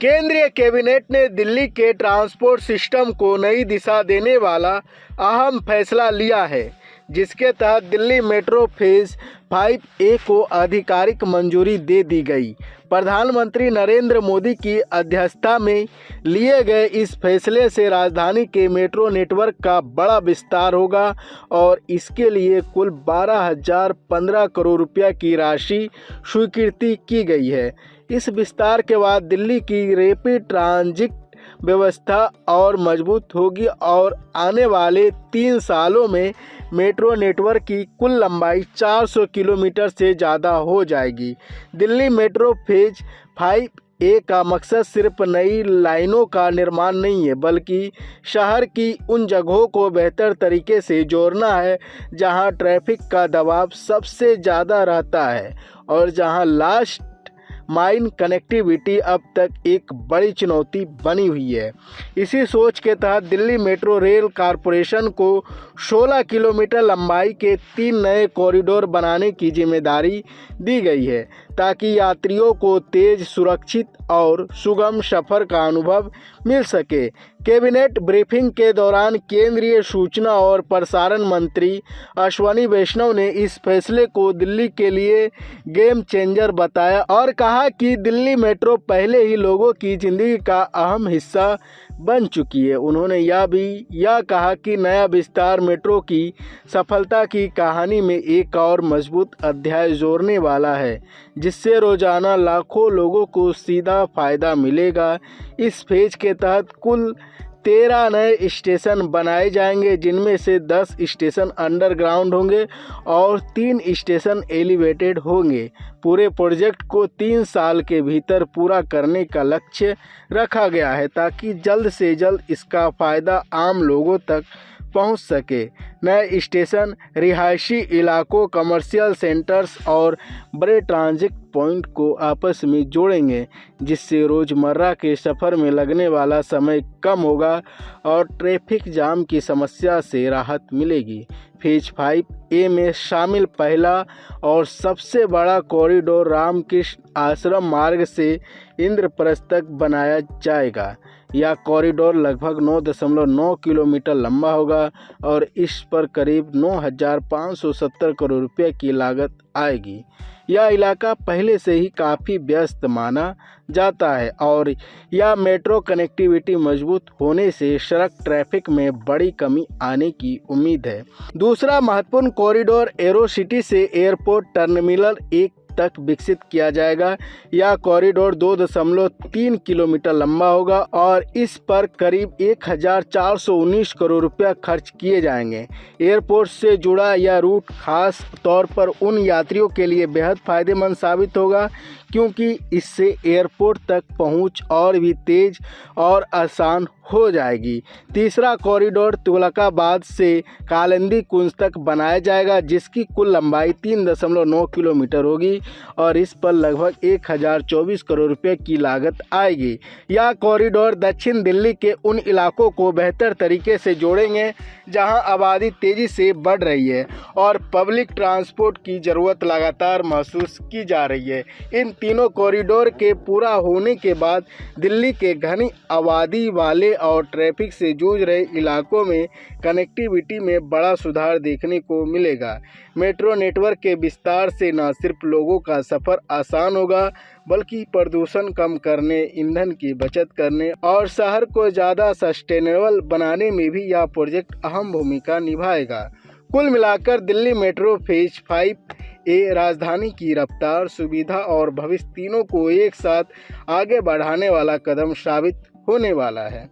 केंद्रीय कैबिनेट ने दिल्ली के ट्रांसपोर्ट सिस्टम को नई दिशा देने वाला अहम फैसला लिया है, जिसके तहत दिल्ली मेट्रो फेज 5A को आधिकारिक मंजूरी दे दी गई। प्रधानमंत्री नरेंद्र मोदी की अध्यक्षता में लिए गए इस फैसले से राजधानी के मेट्रो नेटवर्क का बड़ा विस्तार होगा और इसके लिए कुल 12,015 करोड़ रुपया की राशि स्वीकृति की गई है। इस विस्तार के बाद दिल्ली की रैपिड ट्रांजिट व्यवस्था और मजबूत होगी और आने वाले 3 सालों में मेट्रो नेटवर्क की कुल लंबाई 400 किलोमीटर से ज़्यादा हो जाएगी। दिल्ली मेट्रो फेज 5A का मकसद सिर्फ नई लाइनों का निर्माण नहीं है, बल्कि शहर की उन जगहों को बेहतर तरीके से जोड़ना है जहां ट्रैफिक का दबाव सबसे ज़्यादा रहता है और जहां लास्ट माइल कनेक्टिविटी अब तक एक बड़ी चुनौती बनी हुई है। इसी सोच के तहत दिल्ली मेट्रो रेल कॉरपोरेशन को 16 किलोमीटर लंबाई के 3 नए कॉरिडोर बनाने की जिम्मेदारी दी गई है, ताकि यात्रियों को तेज, सुरक्षित और सुगम सफ़र का अनुभव मिल सके। कैबिनेट ब्रीफिंग के दौरान केंद्रीय सूचना और प्रसारण मंत्री अश्विनी वैष्णव ने इस फैसले को दिल्ली के लिए गेम चेंजर बताया और कहा कि दिल्ली मेट्रो पहले ही लोगों की ज़िंदगी का अहम हिस्सा बन चुकी है। उन्होंने यह कहा कि नया विस्तार मेट्रो की सफलता की कहानी में एक और मजबूत अध्याय जोड़ने वाला है, जिससे रोजाना लाखों लोगों को सीधा फायदा मिलेगा। इस फेज के तहत कुल 13 नए स्टेशन बनाए जाएंगे, जिनमें से 10 स्टेशन अंडरग्राउंड होंगे और 3 स्टेशन एलिवेटेड होंगे। पूरे प्रोजेक्ट को 3 साल के भीतर पूरा करने का लक्ष्य रखा गया है, ताकि जल्द से जल्द इसका फ़ायदा आम लोगों तक पहुंच सके। नए स्टेशन रिहायशी इलाकों, कमर्शियल सेंटर्स और बड़े ट्रांजिट पॉइंट को आपस में जोड़ेंगे, जिससे रोज़मर्रा के सफ़र में लगने वाला समय कम होगा और ट्रैफिक जाम की समस्या से राहत मिलेगी। फेज 5A में शामिल पहला और सबसे बड़ा कॉरिडोर रामकृष्ण आश्रम मार्ग से इंद्रप्रस्थ तक बनाया जाएगा। यह कॉरिडोर लगभग 9.9 किलोमीटर लंबा होगा और इस पर करीब 9,570 करोड़ रुपये की लागत आएगी। यह इलाका पहले से ही काफ़ी व्यस्त माना जाता है और यह मेट्रो कनेक्टिविटी मजबूत होने से सड़क ट्रैफिक में बड़ी कमी आने की उम्मीद है। दूसरा महत्वपूर्ण कॉरिडोर एरो सिटी से एयरपोर्ट टर्मिनल 1 तक विकसित किया जाएगा। यह कॉरिडोर 2.3 किलोमीटर लंबा होगा और इस पर करीब 1,419 करोड़ रुपया खर्च किए जाएंगे। एयरपोर्ट से जुड़ा यह रूट खास तौर पर उन यात्रियों के लिए बेहद फायदेमंद साबित होगा, क्योंकि इससे एयरपोर्ट तक पहुंच और भी तेज और आसान हो जाएगी। तीसरा कॉरिडोर तुगलकाबाद से कालिंदी कुंज तक बनाया जाएगा, जिसकी कुल लंबाई 3.9 किलोमीटर होगी और इस पर लगभग 1,024 करोड़ रुपये की लागत आएगी। यह कॉरिडोर दक्षिण दिल्ली के उन इलाकों को बेहतर तरीके से जोड़ेंगे जहां आबादी तेज़ी से बढ़ रही है और पब्लिक ट्रांसपोर्ट की ज़रूरत लगातार महसूस की जा रही है। इन तीनों कॉरिडोर के पूरा होने के बाद दिल्ली के घनी आबादी वाले और ट्रैफिक से जूझ रहे इलाकों में कनेक्टिविटी में बड़ा सुधार देखने को मिलेगा। मेट्रो नेटवर्क के विस्तार से न सिर्फ लोगों का सफ़र आसान होगा, बल्कि प्रदूषण कम करने, ईंधन की बचत करने और शहर को ज़्यादा सस्टेनेबल बनाने में भी यह प्रोजेक्ट अहम भूमिका निभाएगा। कुल मिलाकर दिल्ली मेट्रो फेज 5A राजधानी की रफ्तार, सुविधा और भविष्य तीनों को एक साथ आगे बढ़ाने वाला कदम साबित होने वाला है।